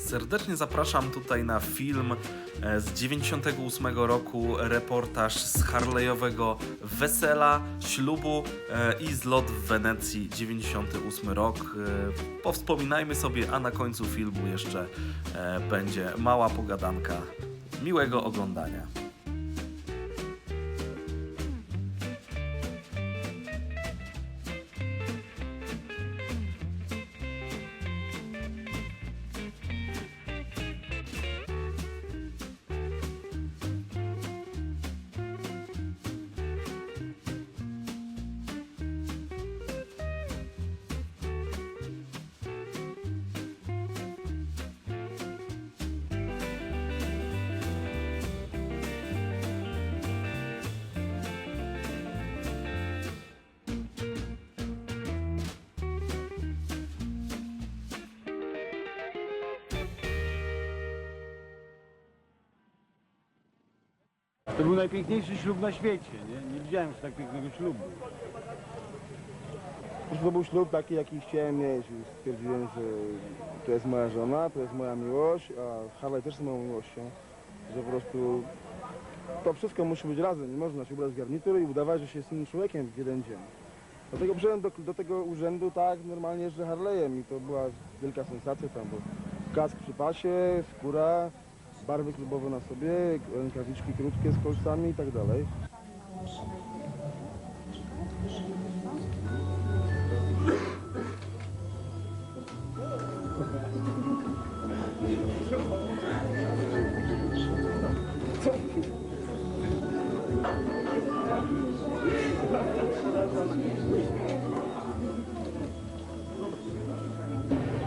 Serdecznie zapraszam tutaj na film z 98 roku, reportaż z Harley'owego wesela, ślubu i zlot w Wenecji 98 rok. Powspominajmy sobie, a na końcu filmu jeszcze będzie mała pogadanka. Miłego oglądania. To był najpiękniejszy ślub na świecie, nie? Nie widziałem już tak pięknego ślubu. To był ślub taki, jaki chciałem mieć. Stwierdziłem, że to jest moja żona, to jest moja miłość, a Harley też jest moją miłością. Że po prostu to wszystko musi być razem. Nie można się ubrać w garnitur i udawać, że się jest innym człowiekiem w jeden dzień. Dlatego przyszedłem do tego urzędu tak normalnie jeżdżę Harley'em i to była wielka sensacja tam, bo kask przy pasie, skóra, barwy klubowe na sobie, rękawiczki krótkie z kolcami i tak dalej.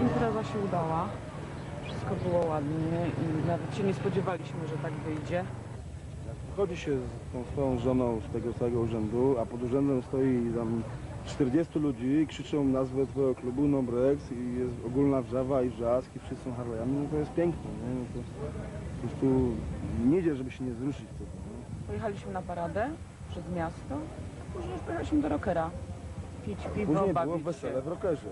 Impreza się udała, wszystko było ładnie i nawet się nie spodziewaliśmy, że tak wyjdzie. Chodzi się z tą swoją żoną z tego całego urzędu, a pod urzędem stoi tam 40 ludzi i krzyczą nazwę twojego klubu Nombrex i jest ogólna wrzawa i wrzask i wszyscy są Harley'ami, no to jest piękne, nie? No to po prostu nie idzie, żeby się nie wzruszyć z tego, nie? Pojechaliśmy na paradę przez miasto, później już pojechaliśmy do Rockera. Pić piwo, Później było bawić wesele się. w Rockerze.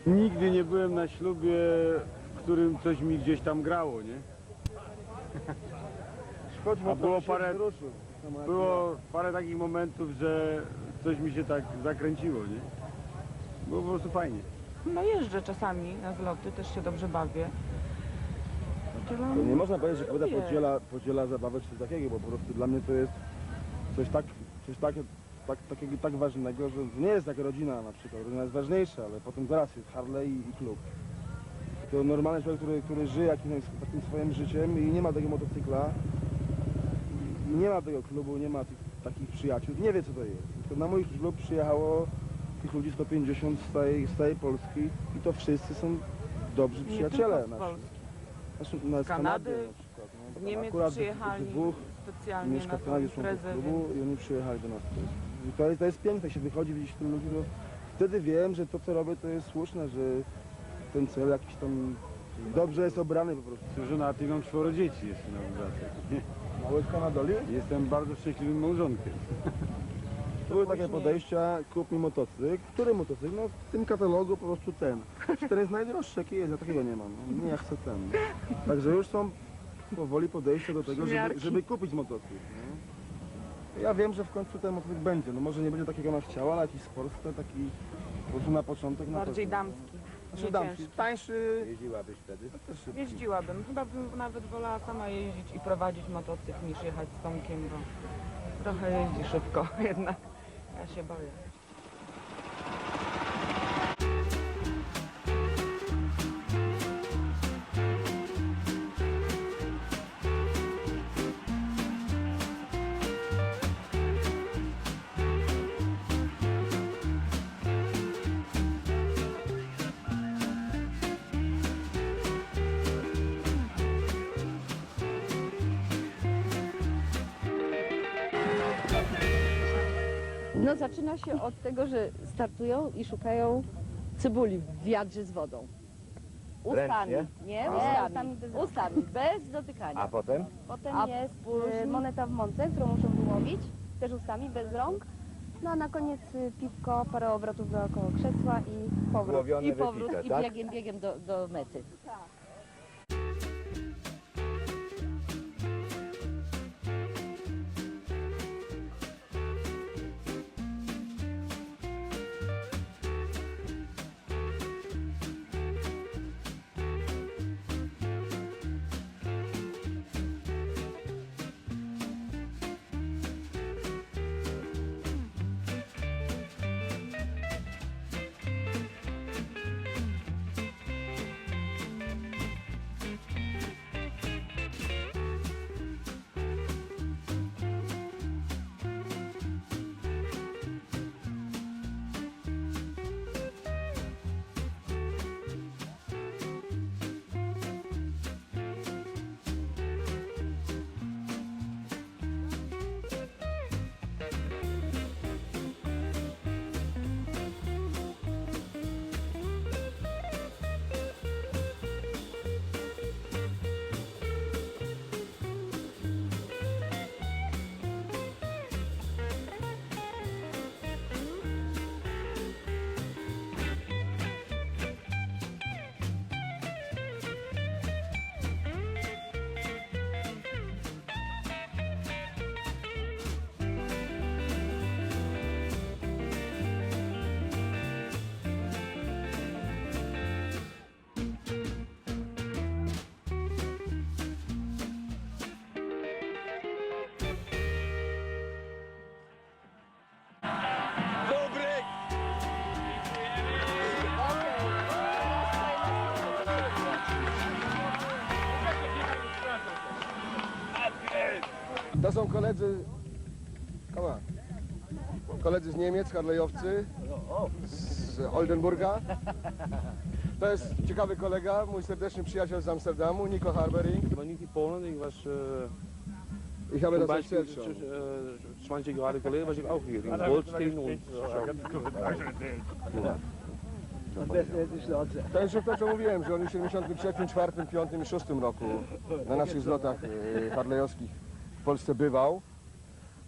Nigdy nie byłem na ślubie, w którym coś mi gdzieś tam grało, nie? Chodźmy, A było się parę- wzruszył. Samo jak Było parę takich momentów, że coś mi się tak zakręciło, nie? Było po prostu fajnie. No jeżdżę czasami na zloty, też się dobrze bawię. To nie można powiedzieć, że kobieta Lubię. podziela zabawę czy coś takiego, bo po prostu dla mnie to jest coś tak ważnego, że to nie jest jak rodzina na przykład. Rodzina jest ważniejsza, ale potem zaraz jest Harley i klub. To normalny człowiek, który żyje jakimś takim swoim życiem i nie ma tego motocykla, i nie ma tego klubu, nie ma takich przyjaciół, nie wie co to jest. To na mój ślub przyjechało tych ludzi 150 z całej Polski i to wszyscy są dobrzy Nie przyjaciele tylko z nasi. Polski. Znaczy, no, z Kanady, Kanady na przykład. Z No, Niemiec akurat przyjechali dwóch specjalnie mieszka na w tą Kanadzie, członków imprezę, klubu więc i oni przyjechali do nas też. I to jest piękne, się wychodzi, widzieć tylu ludzi, to wtedy wiem, że to co robię to jest słuszne, że ten cel jakiś tam dobrze jest obrany po prostu. Jestem żonaty i mam 4 dzieci jeszcze na dodatek. Mały z Kanadoli? Jestem bardzo szczęśliwym małżonkiem. Były takie podejścia, kup mi motocykl. Który motocykl? No w tym katalogu po prostu ten. Ten jest najdroższy, jaki jest, ja takiego nie mam. No, nie, ja chcę ten. Także już są powoli podejścia do tego, żeby kupić motocykl. Nie? Ja wiem, że w końcu ten motocykl będzie. No może nie będzie takiego, jak ona chciała, ale jakiś sportster, taki po prostu na początek. bardziej na pewno. damski. Znaczy nie damski, ciężki. tańszy. Jeździłabyś wtedy? Też szybki. Jeździłabym. Chyba bym nawet wolała sama jeździć i prowadzić motocykl niż jechać z Tomkiem, bo trochę jeździ szybko jednak. Ja się boję. No zaczyna się od tego, że startują i szukają cebuli w wiadrze z wodą. Ustami, Ręcznie? nie? Ustami, bez dotykania. A potem? Potem A jest później moneta w mące, którą muszą wyłowić, też ustami, bez rąk. No a na koniec piwko, parę obrotów dookoła krzesła i powrót. Złowione, i powrót, wypite, i tak? biegiem do mety. To są koledzy z Niemiec, harlejowcy, z Oldenburga. To jest ciekawy kolega, mój serdeczny przyjaciel z Amsterdamu, Nico Harbering. Ik was niet in Polen, ik was Ich habe zum das Beispiel erzählt schon. 20 Jahre geleden was ich auch hier in Goldstein und To jest już to, co mówiłem, że on w 73, 4, 5 i 6 roku na naszych zlotach harlejowskich w Polsce bywał,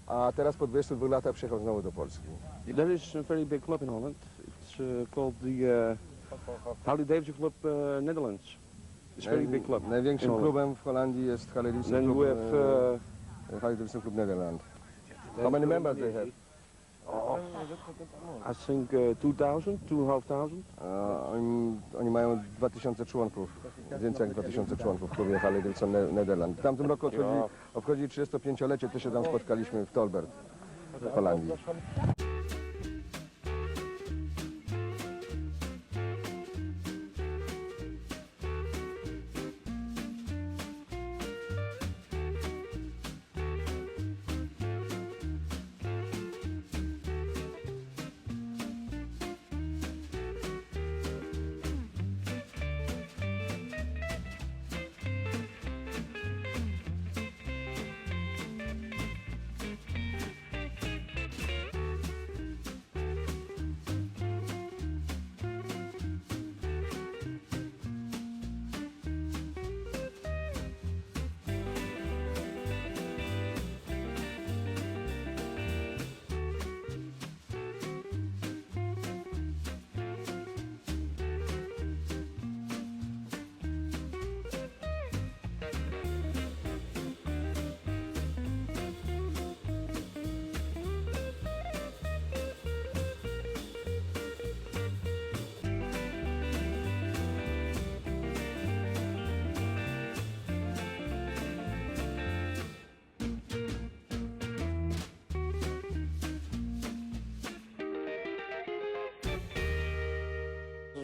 a teraz po 22 latach przyjechał znowu do Polski. That is a very big club in Holland. It's called the Harley Davidson Club Netherlands. It's a very big club. Największym in Holland. klubem w Holandii jest Harley Davidson Then Club, we have Harley Davidson Club Netherlands. How many members they have? I think 2,000, 2,500. Oni mają 2000 członków, więcej jak 2000 członków w klubie Harley Davidson Netherlands. W tamtym roku obchodzi 35-lecie, to się tam spotkaliśmy w Tolbert w Holandii.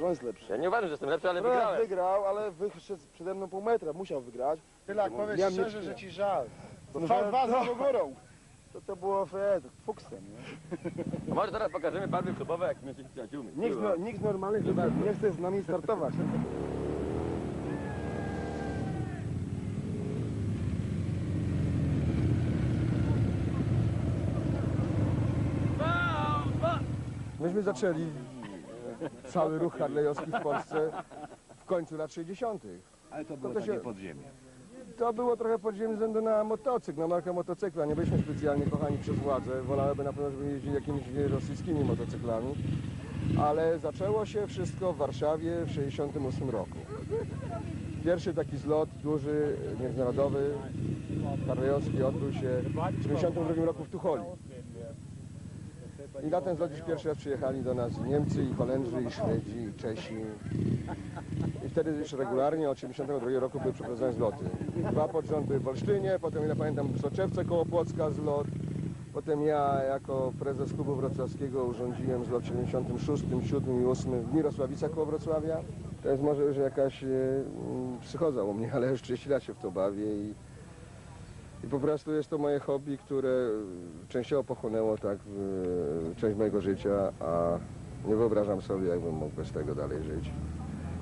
on jest lepszy. Ja nie uważam, że jestem lepszy, ale Projekt wygrałem. wygrał, ale wyszedł przede mną pół metra, musiał wygrać. Tylak, Bo powiedz miałem szczerze, mieć- że ci żal. To No, V2 no. za górą. To było fuksem, nie? Może teraz pokażemy barwy klubowe, jak my jesteśmy przyjaciółmi. Nikt normalny nie chce z nami startować. Myśmy zaczęli cały ruch harlejowski w Polsce w końcu lat 60. Ale to było To takie się- podziemie. To było trochę podziemie ze względu na motocykl, na markę motocykla. Nie byliśmy specjalnie kochani przez władzę. Wolałyby na pewno, żeby jeździli jakimiś rosyjskimi motocyklami. Ale zaczęło się wszystko w Warszawie w 68 roku. Pierwszy taki zlot duży, międzynarodowy, harlejowski odbył się w 72 roku w Tucholi. I na ten zlot już pierwszy raz przyjechali do nas i Niemcy, i Holendrzy, i Szwedzi, i Czesi. I wtedy już regularnie od 72 roku były przeprowadzane zloty. Dwa pod rząd były w Olsztynie, potem, ile pamiętam, w Soczewce koło Płocka zlot. Potem ja jako prezes klubu wrocławskiego urządziłem zlot w 76, 7 i 8 w Mirosławicach koło Wrocławia. To jest może już jakaś psychoza u mnie, ale już 30 lat się w to bawię i po prostu jest to moje hobby, które częściowo pochłonęło tak część mojego życia, a nie wyobrażam sobie, jakbym mógł bez tego dalej żyć.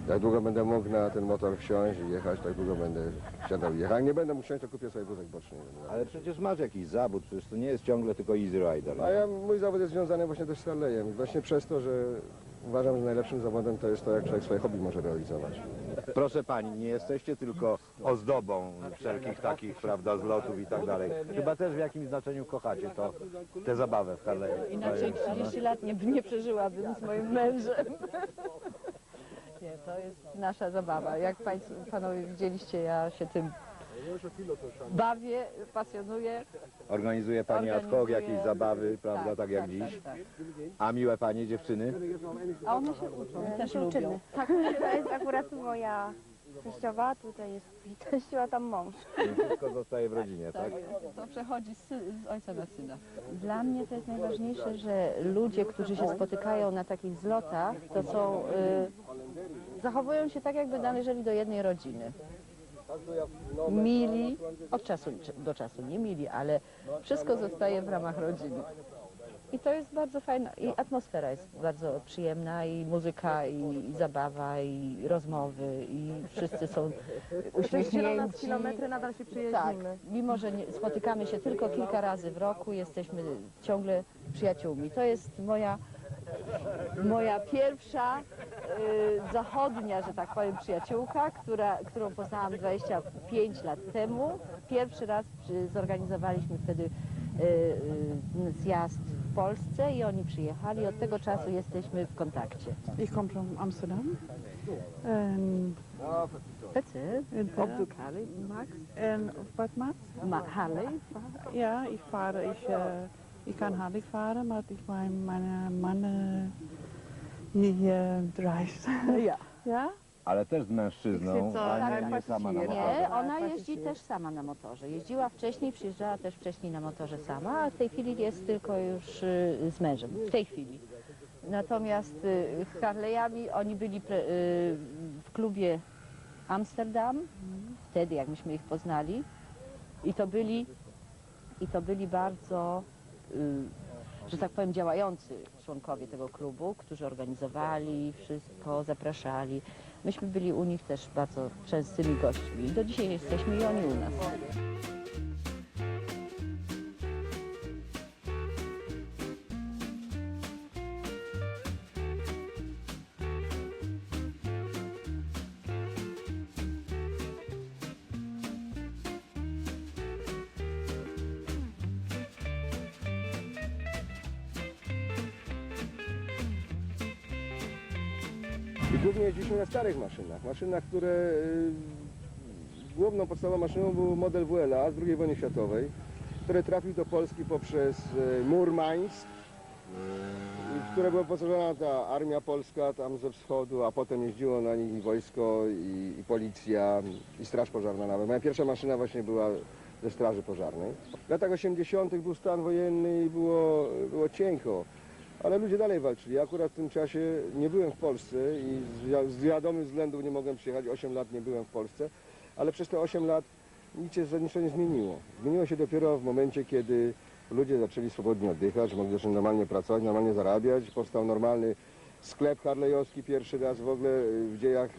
Jak długo będę mógł na ten motor wsiąść i jechać, tak długo będę siadał i jechał. Jak nie będę mógł wsiąść, to kupię sobie wózek boczny. Ale przecież masz jakiś zawód, przecież to nie jest ciągle tylko easy rider. A mój zawód jest związany właśnie też z Harley'em. I właśnie przez to, że uważam, że najlepszym zawodem to jest to, jak człowiek swoje hobby może realizować. Proszę pani, nie jesteście tylko ozdobą wszelkich takich, prawda, zlotów i tak dalej. Chyba też w jakimś znaczeniu kochacie to, tę zabawę w Harley'u. Inaczej 30 lat nie przeżyłabym z moim mężem. Nie, to jest nasza zabawa. Jak panowie widzieliście, ja się tym bawię, pasjonuję. Organizuje pani ad hoc jakieś zabawy, prawda, tak jak dziś. Tak. A miłe panie dziewczyny? A one się uczą, też lubią. Dziewczyny. Tak, to jest akurat moja teściowa, tutaj jest teściowa, tam mąż. I wszystko zostaje w rodzinie, tak? To przechodzi z ojca na syna. Dla mnie to jest najważniejsze, że ludzie, którzy się spotykają na takich zlotach, to są, zachowują się tak, jakby należeli do jednej rodziny. Mili, od czasu do czasu nie mili, ale wszystko zostaje w ramach rodziny. I to jest bardzo fajna, i atmosfera jest bardzo przyjemna, i muzyka, i zabawa, i rozmowy, i wszyscy są uśmiechnięci. kilometry, nadal się Tak, przyjaźnimy. mimo że spotykamy się tylko kilka razy w roku, jesteśmy ciągle przyjaciółmi. To jest moja pierwsza zachodnia, że tak powiem, przyjaciółka, którą poznałam 25 lat temu. Pierwszy raz zorganizowaliśmy wtedy zjazd w Polsce i oni przyjechali. Od tego czasu jesteśmy w kontakcie. Ich kom van Amsterdam. En, That's it. Op de Harley, Max. en wat maat? Harley? Ja, ich kann Harley fahren, maar meine Mann hier reist. Ja. Ja? Ale też z mężczyzną, a nie sama na motorze. Nie, ona jeździ też sama na motorze. Jeździła wcześniej, przyjeżdżała też wcześniej na motorze sama, a w tej chwili jest tylko już z mężem. W tej chwili. Natomiast Harley'ami oni byli w klubie Amsterdam, wtedy jak myśmy ich poznali. I to byli bardzo, że tak powiem, działający członkowie tego klubu, którzy organizowali wszystko, zapraszali. Myśmy byli u nich też bardzo częstymi gośćmi. Do dzisiaj jesteśmy i oni u nas. I głównie jeździliśmy na starych maszynach, które główną podstawową maszyną był model WLA z II wojny światowej, który trafił do Polski poprzez Murmańsk, w które była wyposażona ta armia polska tam ze wschodu, a potem jeździło na nich i wojsko, i policja, i straż pożarna nawet. Moja pierwsza maszyna właśnie była ze straży pożarnej. W latach 80. był stan wojenny i było cienko. ale ludzie dalej walczyli. Ja akurat w tym czasie nie byłem w Polsce i z wiadomych względów nie mogłem przyjechać. 8 lat nie byłem w Polsce, ale przez te 8 lat nic się zasadniczo nie zmieniło. Zmieniło się dopiero w momencie, kiedy ludzie zaczęli swobodnie oddychać, mogli zacząć normalnie pracować, normalnie zarabiać. Powstał normalny sklep harlejowski, pierwszy raz w ogóle w dziejach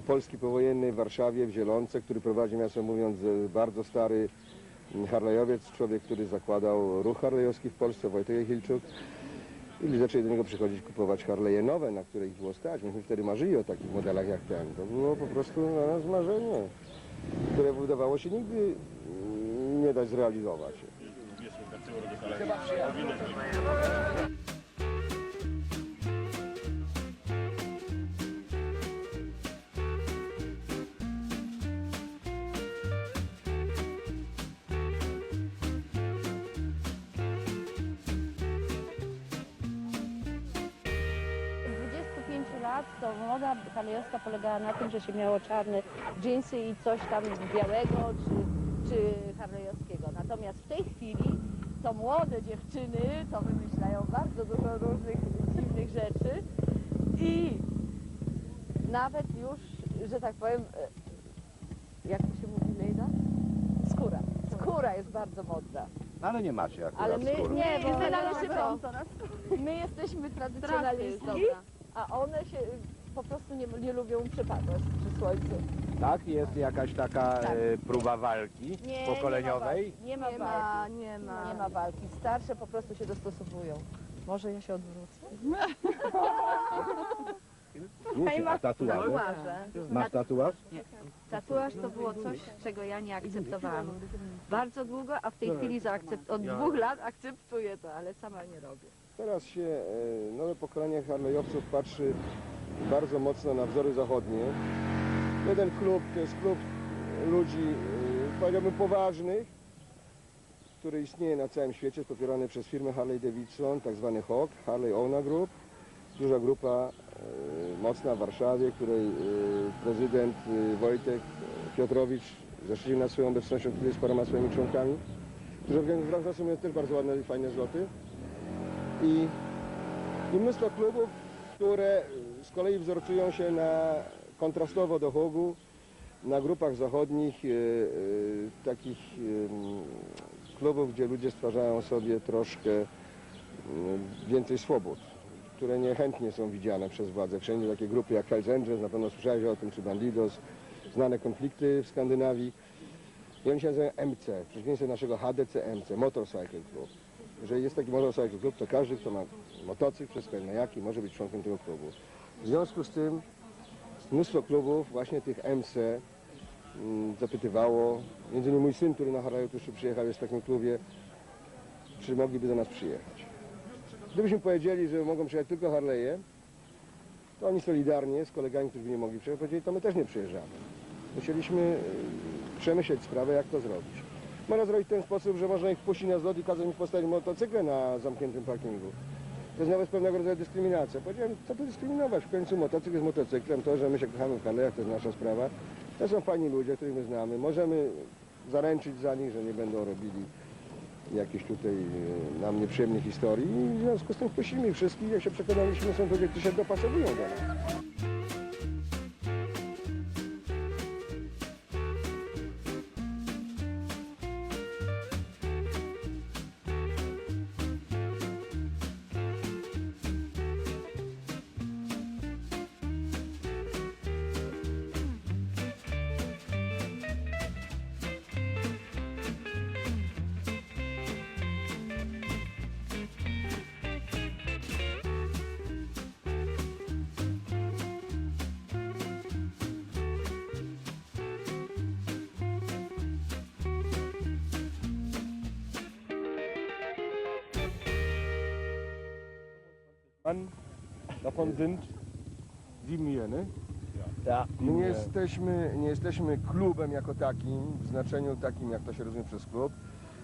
Polski powojennej w Warszawie, w Zielonce, który prowadzi, nawiasem mówiąc, bardzo stary harlejowiec, człowiek, który zakładał ruch harlejowski w Polsce, Wojtek Jechilczuk. I zaczęli do niego przychodzić kupować harleje nowe, na które ich było stać. Myśmy wtedy marzyli o takich modelach jak ten. To było po prostu na nas marzenie, które wydawało się nigdy nie dać zrealizować. Lat to moda harlejowska polegała na tym, że się miało czarne dżinsy i coś tam białego czy harlejowskiego. Natomiast w tej chwili to młode dziewczyny to wymyślają bardzo dużo różnych dziwnych rzeczy i nawet już, że tak powiem, jak to się mówi, Lejda? Skóra. Skóra jest bardzo modna. Ale nie macie akurat Ale my skóry. nie, bo Należy my jesteśmy tradycjonalistki, a one się po prostu nie lubią przepadać przy słońcu. Tak, jest jakaś taka próba walki pokoleniowej. Nie ma walki. Nie ma walki. Starsze po prostu się dostosowują. Może ja się odwrócę? A tatuaże? Masz tatuaż? Tatuaż to było coś, czego ja nie akceptowałam. Bardzo długo, a w tej chwili od 2 lat akceptuję to, ale sama nie robię. Teraz się nowe pokolenie harlejowców patrzy bardzo mocno na wzory zachodnie. Jeden klub to jest klub ludzi, powiedziałbym, poważnych, który istnieje na całym świecie, jest popierany przez firmę Harley Davidson, tak zwany HOG, Harley Owner Group. Duża grupa mocna w Warszawie, której prezydent Wojtek Piotrowicz zaszczycił nas swoją obecnością tutaj z paroma swoimi członkami, którzy organizują też bardzo ładne i fajne zloty. I mnóstwo klubów, które z kolei wzorcują się kontrastowo do HOG-u, na grupach zachodnich, takich klubów, gdzie ludzie stwarzają sobie troszkę więcej swobód, które niechętnie są widziane przez władze. Wszędzie takie grupy jak Hells Angels, na pewno słyszałeś o tym, czy Bandidos, znane konflikty w Skandynawii. I oni się nazywają MC, w przeciwieństwie do naszego HDC MC, Motorcycle Club. Jeżeli jest taki motorcycle club, to każdy, kto ma motocykl, wszystko jedno jaki, może być członkiem tego klubu. W związku z tym mnóstwo klubów, właśnie tych MC, zapytywało, między innymi mój syn, który na Harleju tu przyjechał, jest w takim klubie, czy mogliby do nas przyjechać. Gdybyśmy powiedzieli, że mogą przyjechać tylko Harleje, to oni solidarnie z kolegami, którzy by nie mogli przyjechać, powiedzieli, to my też nie przyjeżdżamy. Musieliśmy przemyśleć sprawę, jak to zrobić. Można zrobić w ten sposób, że można ich wpuścić na zlot i kazać im postawić motocykle na zamkniętym parkingu. To jest nawet pewnego rodzaju dyskryminacja. Powiedziałem, co tu dyskryminować? W końcu motocykl jest motocyklem. To, że my się kochamy w Harlejach, to jest nasza sprawa. To są fajni ludzie, których my znamy. Możemy zaręczyć za nich, że nie będą robili jakichś tutaj nam nieprzyjemnych historii. I w związku z tym wpuściliśmy ich wszystkich. Jak się przekonaliśmy, są ludzie, którzy się dopasowują do nas. Davon sind 7 hier, ne? Ja. My nie jesteśmy klubem jako takim, w znaczeniu takim, jak to się rozumie przez klub.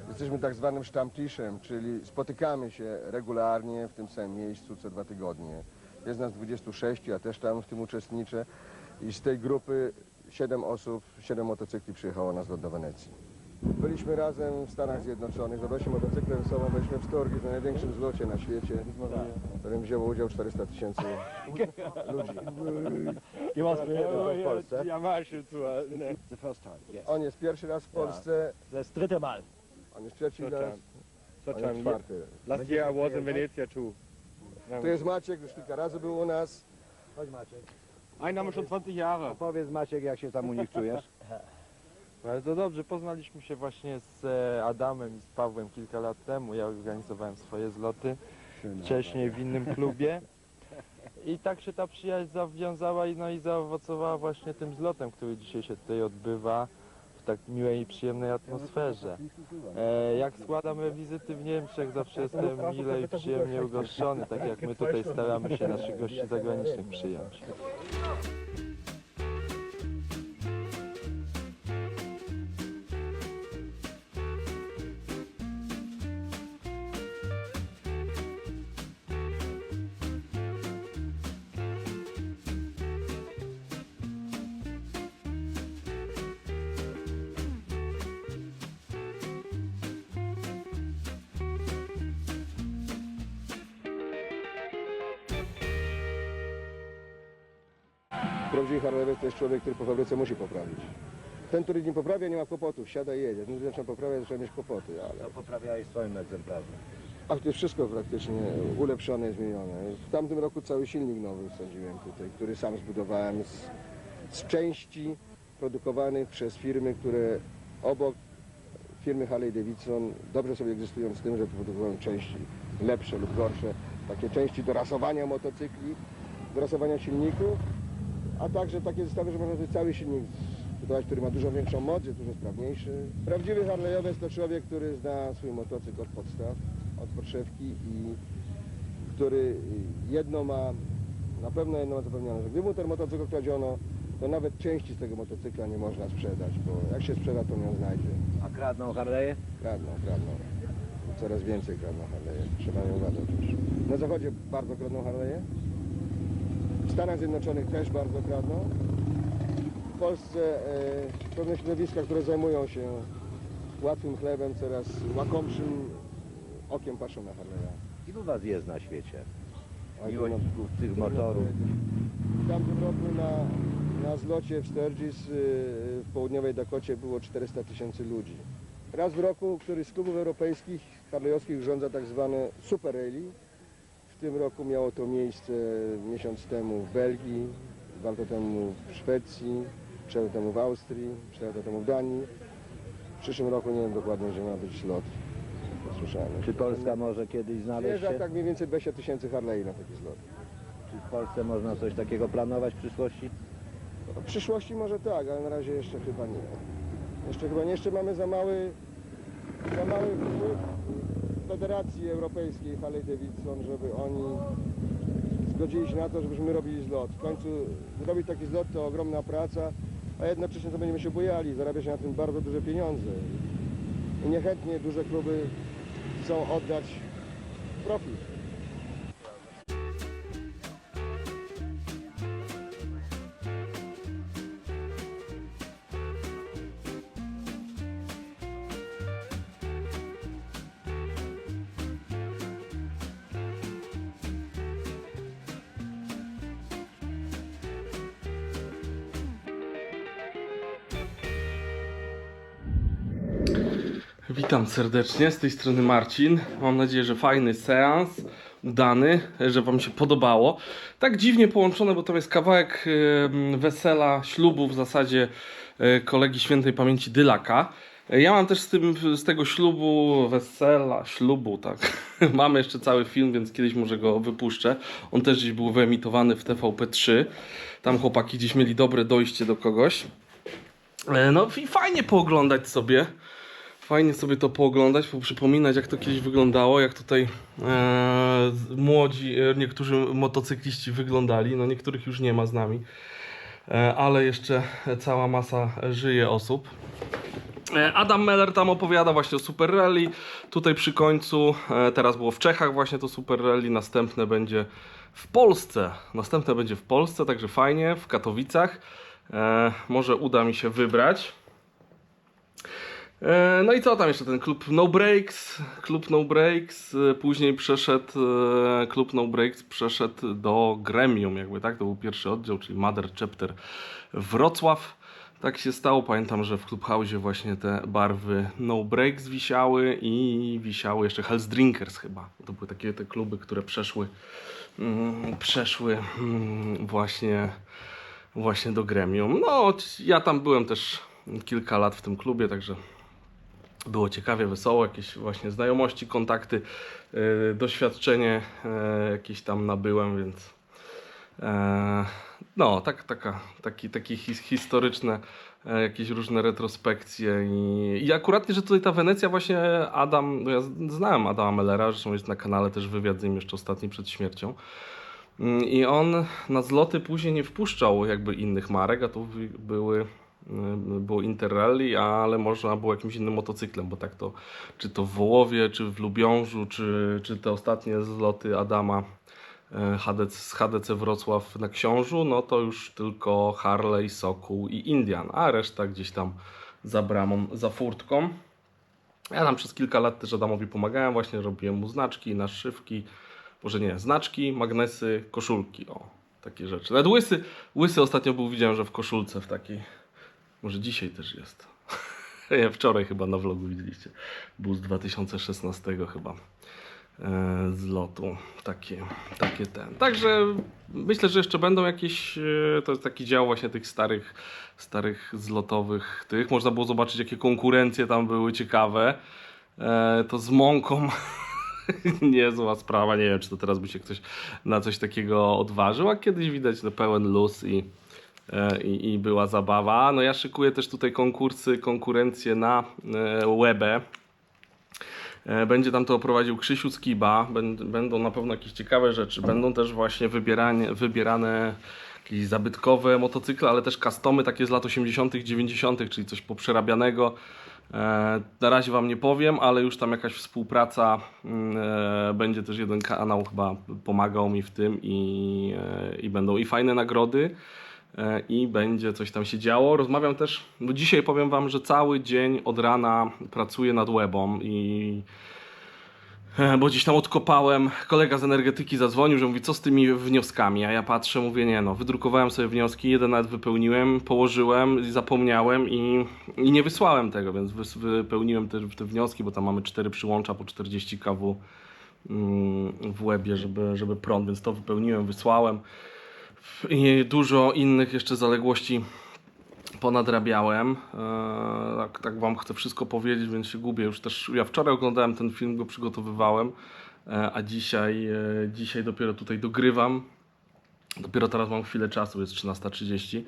Jesteśmy tak zwanym Stammtischem, czyli spotykamy się regularnie w tym samym miejscu co 2 tygodnie. Jest nas 26, ja też tam w tym uczestniczę i z tej grupy 7 osób, 7 motocykli przyjechało na zlot do Wenecji. Byliśmy razem w Stanach Zjednoczonych, zobaczcie motocykle ze sobą, byliśmy w Sturgis na największym zlocie na świecie, w którym wzięło udział 400 000 ludzi. w Polsce? The first time, yes. On jest pierwszy raz w Polsce, Das dritte Mal. on jest trzeci raz, on jest czwarty. Last year I was in Venezia too. Tu jest Maciek, już kilka razy był u nas. Chodź Maciek. Einnahme schon 20 Jahre. Powiedz Maciek, jak się tam u nich czujesz? Bardzo dobrze, poznaliśmy się właśnie z Adamem i z Pawłem kilka lat temu. Ja organizowałem swoje zloty wcześniej w innym klubie. I tak się ta przyjaźń zawiązała i zaowocowała właśnie tym zlotem, który dzisiaj się tutaj odbywa w tak miłej i przyjemnej atmosferze. Jak składamy wizyty w Niemczech, zawsze jestem mile i przyjemnie ugoszczony, tak jak my tutaj staramy się naszych gości zagranicznych przyjąć. Prawdziwy Harleyowiec to jest człowiek, który po fabryce musi poprawić. Ten, który nie poprawia, nie ma kłopotów, siada i jedzie. Ten, zaczyna poprawiać, zaczyna mieć kłopoty, ale... To poprawiałeś swoim egzemplarzem. A to jest wszystko praktycznie ulepszone, zmienione. W tamtym roku cały silnik nowy wsadziłem tutaj, który sam zbudowałem z części produkowanych przez firmy, które obok firmy Harley Davidson dobrze sobie egzystują z tym, że produkują części lepsze lub gorsze, takie części do rasowania motocykli, do rasowania silników, a także takie zestawy, że można sobie cały silnik zbudować, który ma dużo większą moc, jest dużo sprawniejszy. Prawdziwy Harleyowiec to człowiek, który zna swój motocykl od podstaw, od podszewki i który jedno ma, na pewno jedno ma zapewnione, że gdyby mu ten motocykl kradziono, to nawet części z tego motocykla nie można sprzedać, bo jak się sprzeda, to ją znajdzie. A kradną Harley'e? Kradną. Coraz więcej kradną Harley'e, trzeba nie uważać już. Na zachodzie bardzo kradną Harley'e, w Stanach Zjednoczonych też bardzo kradną. W Polsce pewne środowiska, które zajmują się łatwym chlebem, coraz łakomszym okiem patrzą na Harley'a. Ilu was jest na świecie? A Miłośników tych motorów. W tamtym roku na zlocie w Sturgis w południowej Dakocie było 400 000 ludzi. Raz w roku któryś z klubów europejskich harlejowskich urządza tak zwane Super Rally. W tym roku miało to miejsce miesiąc temu w Belgii, 2 lata temu w Szwecji, 3 lata temu w Austrii, 4 lata temu w Danii. W przyszłym roku nie wiem dokładnie, że ma być slot. Słyszałem. Czy Polska może kiedyś znaleźć Przyjeżdża się? tak mniej więcej 20 000 Harley na taki slot. Czy w Polsce można coś takiego planować w przyszłości? W przyszłości może tak, ale na razie jeszcze chyba nie. Jeszcze mamy za mały wpływ Federacji Europejskiej Harley Davidson, żeby oni zgodzili się na to, żebyśmy robili zlot. W końcu zrobić taki zlot to ogromna praca, a jednocześnie to będziemy się bujali, zarabia się na tym bardzo duże pieniądze. I niechętnie duże kluby chcą oddać profit. Witam serdecznie, z tej strony Marcin. Mam nadzieję, że fajny seans, udany, że Wam się podobało. Tak dziwnie połączone, bo to jest kawałek wesela, ślubu w zasadzie kolegi świętej pamięci Dylaka. Ja mam też z tego ślubu, wesela, ślubu, tak. Mamy jeszcze cały film, więc kiedyś może go wypuszczę. On też gdzieś był wyemitowany w TVP3. Tam chłopaki gdzieś mieli dobre dojście do kogoś. No i fajnie pooglądać sobie. Fajnie sobie to pooglądać, przypominać jak to kiedyś wyglądało, jak tutaj młodzi, niektórzy motocykliści wyglądali, no niektórych już nie ma z nami, ale jeszcze cała masa żyje osób. Adam Meller tam opowiada właśnie o Super Rally, tutaj przy końcu, teraz było w Czechach właśnie to Super Rally, następne będzie w Polsce, także fajnie, w Katowicach, może uda mi się wybrać. No i co tam jeszcze, ten klub No Breaks, później przeszedł, klub No Breaks przeszedł do Gremium, jakby tak, to był pierwszy oddział, czyli Mother Chapter Wrocław. Tak się stało, pamiętam, że w Clubhouse właśnie te barwy No Breaks wisiały i wisiały jeszcze Hells Drinkers chyba. To były takie te kluby, które przeszły właśnie do Gremium. No, ja tam byłem też kilka lat w tym klubie, także było ciekawie, wesoło, jakieś właśnie znajomości, kontakty, doświadczenie jakieś tam nabyłem, więc no, takie historyczne jakieś różne retrospekcje i akurat, że tutaj ta Wenecja właśnie Adam, no ja znałem Adama Mellera, zresztą jest na kanale też wywiad z nim jeszcze ostatni przed śmiercią. I on na zloty później nie wpuszczał jakby innych marek, a to było Interrally, ale można było jakimś innym motocyklem, bo tak to, czy to w Wołowie, czy w Lubiążu, czy te ostatnie zloty Adama z HDC Wrocław na Książu, no to już tylko Harley, Sokół i Indian, a reszta gdzieś tam za bramą, za furtką. Ja tam przez kilka lat też Adamowi pomagałem, właśnie robiłem mu znaczki, naszywki, może nie, znaczki, magnesy, koszulki, o, takie rzeczy. Nawet Łysy ostatnio widziałem, że w koszulce w takiej, może dzisiaj też jest. Nie, wczoraj chyba na vlogu widzieliście, był z 2016 chyba. Z lotu, takie ten. Także myślę, że jeszcze będą jakieś, to jest taki dział właśnie tych starych zlotowych tych. Można było zobaczyć, jakie konkurencje tam były ciekawe. To z Mąką niezła sprawa, nie wiem, czy to teraz by się ktoś na coś takiego odważył, a kiedyś widać no, pełen luz i była zabawa. No ja szykuję też tutaj konkurencje na Łebę. Będzie tam to prowadził Krzysiu Skiba, będą na pewno jakieś ciekawe rzeczy, będą też właśnie wybierane jakieś zabytkowe motocykle, ale też customy takie z lat 80., 90., czyli coś poprzerabianego. Na razie wam nie powiem, ale już tam jakaś współpraca, będzie też jeden kanał chyba pomagał mi w tym i będą i fajne nagrody. I będzie coś tam się działo. Rozmawiam też, bo dzisiaj powiem wam, że cały dzień od rana pracuję nad Łebą bo gdzieś tam odkopałem, kolega z energetyki zadzwonił, że mówi, co z tymi wnioskami, a ja patrzę, mówię, nie no, wydrukowałem sobie wnioski, jeden nawet wypełniłem, położyłem, zapomniałem i nie wysłałem tego, więc wypełniłem te wnioski, bo tam mamy 4 przyłącza po 40 kW w Łebie, żeby prąd, więc to wypełniłem, wysłałem. I dużo innych jeszcze zaległości ponadrabiałem. Tak wam chcę wszystko powiedzieć, więc się gubię. Już też ja wczoraj oglądałem ten film, go przygotowywałem, a dzisiaj dopiero tutaj dogrywam. Dopiero teraz mam chwilę czasu, jest 13:30.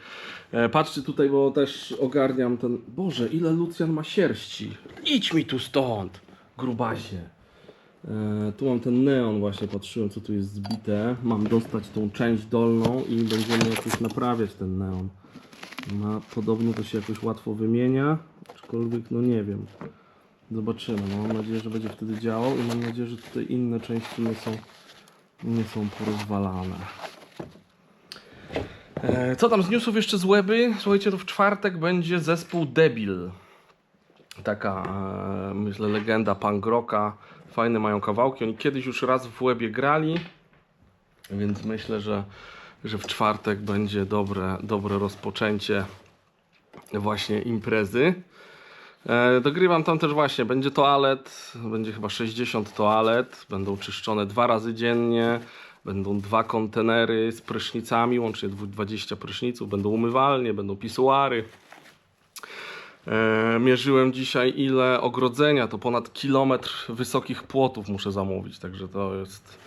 Patrzcie tutaj, bo też ogarniam ten... Boże, ile Lucjan ma sierści! Idź mi tu stąd, grubasie! Tu mam ten neon, właśnie patrzyłem, co tu jest zbite. Mam dostać tą część dolną i będziemy jakoś naprawiać ten neon. Podobno to się jakoś łatwo wymienia, aczkolwiek no nie wiem. Zobaczymy, no, mam nadzieję, że będzie wtedy działał i mam nadzieję, że tutaj inne części nie są porozwalane. Co tam z newsów jeszcze z Łeby? Słuchajcie, to w czwartek będzie zespół Debil. Taka, myślę, legenda punk rocka. Fajne mają kawałki. Oni kiedyś już raz w Łebie grali, więc myślę, że w czwartek będzie dobre rozpoczęcie właśnie imprezy. Dogrywam tam też właśnie, będzie toalet, będzie chyba 60 toalet, będą czyszczone 2 razy dziennie, będą 2 kontenery z prysznicami, łącznie 20 pryszniców, będą umywalnie, będą pisuary. Mierzyłem dzisiaj ile ogrodzenia, to ponad kilometr wysokich płotów muszę zamówić, także to jest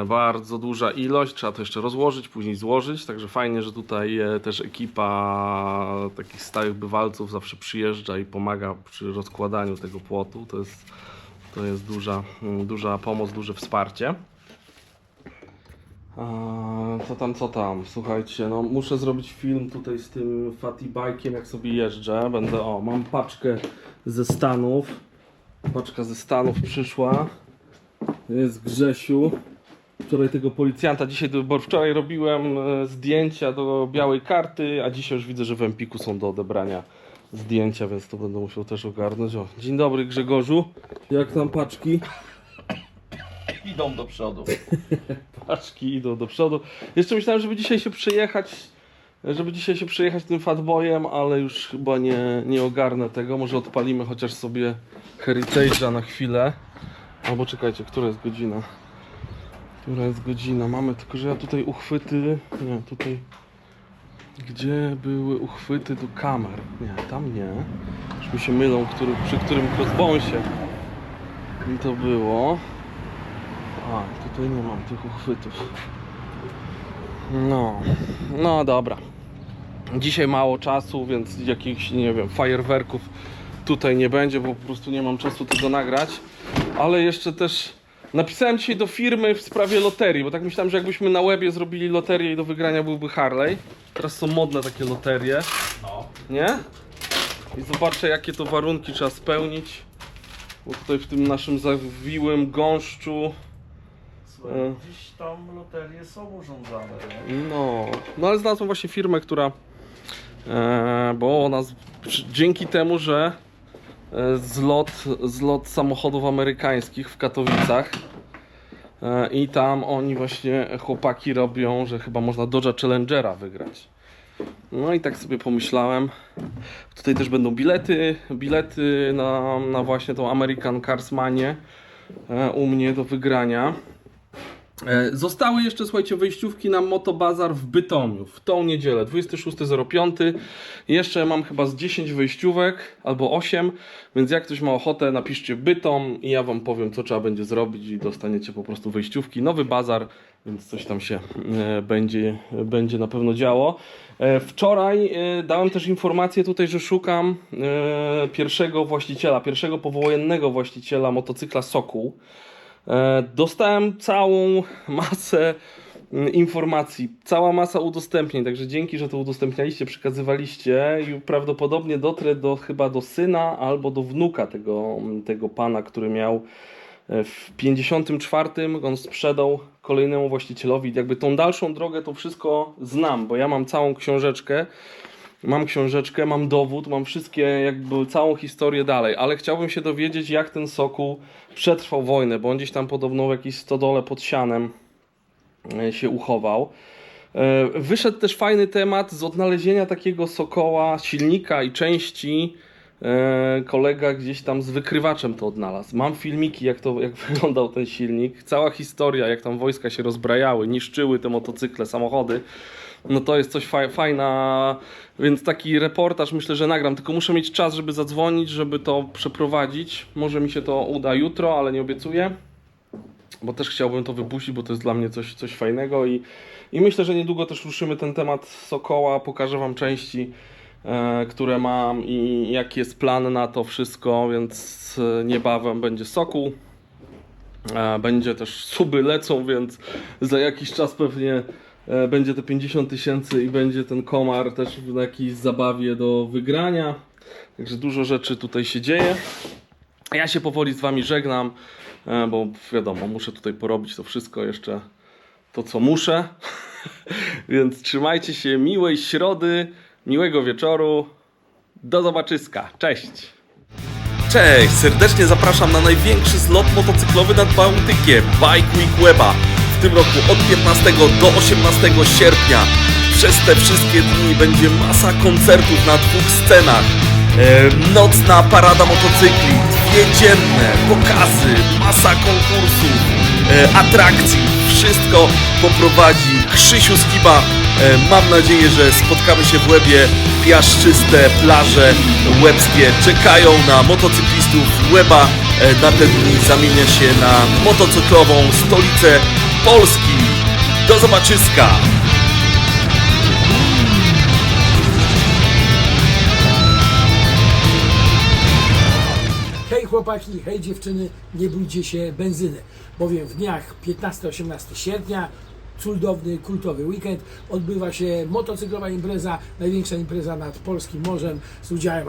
bardzo duża ilość, trzeba to jeszcze rozłożyć, później złożyć, także fajnie, że tutaj też ekipa takich stałych bywalców zawsze przyjeżdża i pomaga przy rozkładaniu tego płotu, to jest duża pomoc, duże wsparcie. Co tam, słuchajcie, no muszę zrobić film tutaj z tym fatty bike'iem, jak sobie jeżdżę, mam paczka ze Stanów przyszła, jest Grzesiu, wczoraj tego policjanta, bo wczoraj robiłem zdjęcia do białej karty, a dzisiaj już widzę, że w Empiku są do odebrania zdjęcia, więc to będę musiał też ogarnąć. O, dzień dobry Grzegorzu. Jak tam paczki? Idą do przodu. Paczki idą do przodu. Jeszcze myślałem, żeby dzisiaj się przejechać tym Fatboyem, ale już chyba nie ogarnę tego. Może odpalimy chociaż sobie Heritage'a na chwilę. Albo czekajcie, która jest godzina? Która jest godzina? Mamy, tylko że ja tutaj uchwyty... Nie, tutaj... Gdzie były uchwyty do kamer? Nie, tam nie. Już mi się mylą, przy którym crossbonsie to było. A, tutaj nie mam tych uchwytów. No dobra. Dzisiaj mało czasu, więc jakichś, nie wiem, fajerwerków tutaj nie będzie, bo po prostu nie mam czasu tego nagrać. Ale jeszcze też napisałem dzisiaj do firmy w sprawie loterii, bo tak myślałem, że jakbyśmy na webie zrobili loterię i do wygrania byłby Harley. Teraz są modne takie loterie. No. Nie? I zobaczę, jakie to warunki trzeba spełnić. Bo tutaj w tym naszym zawiłym gąszczu... Słuchaj, gdzieś tam loterie są urządzane, nie? No ale znalazłem właśnie firmę, która... bo ona dzięki temu, że zlot samochodów amerykańskich w Katowicach i tam oni właśnie, chłopaki robią, że chyba można Dodge'a Challengera wygrać. No i tak sobie pomyślałem, tutaj też będą bilety na właśnie tą American Cars Manię u mnie do wygrania. Zostały jeszcze, słuchajcie, wejściówki na Motobazar w Bytomiu w tą niedzielę, 26.05. Jeszcze mam chyba z 10 wejściówek albo 8, więc jak ktoś ma ochotę, napiszcie Bytom i ja wam powiem, co trzeba będzie zrobić i dostaniecie po prostu wejściówki. Nowy bazar, więc coś tam się będzie na pewno działo. Wczoraj dałem też informację tutaj, że szukam pierwszego powojennego właściciela motocykla Sokół. Dostałem całą masę informacji, cała masa udostępnień, także dzięki, że to udostępnialiście, przekazywaliście i prawdopodobnie dotrę chyba do syna albo do wnuka tego pana, który miał w 54, on sprzedał kolejnemu właścicielowi. Jakby tą dalszą drogę to wszystko znam, bo ja mam całą książeczkę. Mam dowód, mam całą historię dalej, ale chciałbym się dowiedzieć, jak ten Sokół przetrwał wojnę, bo on gdzieś tam podobno w jakiejś stodole pod sianem się uchował. Wyszedł też fajny temat z odnalezienia takiego Sokoła, silnika i części. Kolega gdzieś tam z wykrywaczem to odnalazł. Mam filmiki, jak wyglądał ten silnik, cała historia, jak tam wojska się rozbrajały, niszczyły te motocykle, samochody. No to jest coś fajna, więc taki reportaż myślę, że nagram, tylko muszę mieć czas, żeby zadzwonić, żeby to przeprowadzić. Może mi się to uda jutro, ale nie obiecuję, bo też chciałbym to wypuścić, bo to jest dla mnie coś fajnego i myślę, że niedługo też ruszymy ten temat Sokoła, pokażę wam części, które mam i jaki jest plan na to wszystko, więc niebawem będzie Sokół. Będzie też suby lecą, więc za jakiś czas pewnie będzie te 50 000 i będzie ten komar też na jakiejś zabawie do wygrania. Także dużo rzeczy tutaj się dzieje. Ja się powoli z wami żegnam, bo wiadomo, muszę tutaj porobić to wszystko jeszcze, to co muszę. Więc trzymajcie się, miłej środy, miłego wieczoru. Do zobaczyska. Cześć! Cześć! Serdecznie zapraszam na największy zlot motocyklowy nad Bałtykiem, Bike Week Weba. W tym roku od 15 do 18 sierpnia. Przez te wszystkie dni będzie masa koncertów na 2 scenach. Nocna parada motocykli, 2 dzienne pokazy, masa konkursów, atrakcji. Wszystko poprowadzi Krzysiu Skiba. Mam nadzieję, że spotkamy się w Łebie. Piaszczyste plaże łebskie czekają na motocyklistów. Łeba na te dni zamienia się na motocyklową stolicę Polski. Do zobaczyska! Hej chłopaki, hej dziewczyny, nie bójcie się benzyny, bowiem w dniach 15-18 sierpnia, cudowny, kultowy weekend, odbywa się motocyklowa impreza, największa impreza nad polskim morzem z udziałem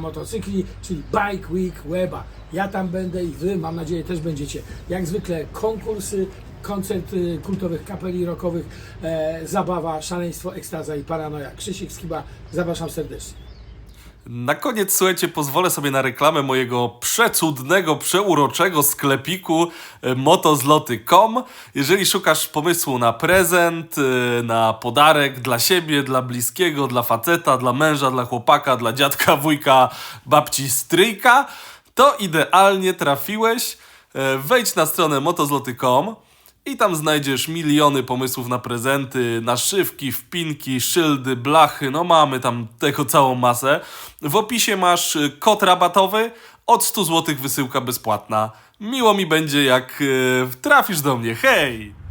motocykli, czyli Bike Week Weba. Ja tam będę i wy, mam nadzieję, też będziecie. Jak zwykle konkursy, koncert kultowych kapeli rockowych, zabawa, szaleństwo, ekstaza i paranoja. Krzysiek Skiba, zapraszam serdecznie. Na koniec, słuchajcie, pozwolę sobie na reklamę mojego przecudnego, przeuroczego sklepiku motozloty.com. Jeżeli szukasz pomysłu na prezent, na podarek dla siebie, dla bliskiego, dla faceta, dla męża, dla chłopaka, dla dziadka, wujka, babci, stryjka, to idealnie trafiłeś. Wejdź na stronę motozloty.com i tam znajdziesz miliony pomysłów na prezenty, naszywki, wpinki, szyldy, blachy, no mamy tam tego całą masę. W opisie masz kod rabatowy, od 100 zł wysyłka bezpłatna. Miło mi będzie, jak trafisz do mnie, hej!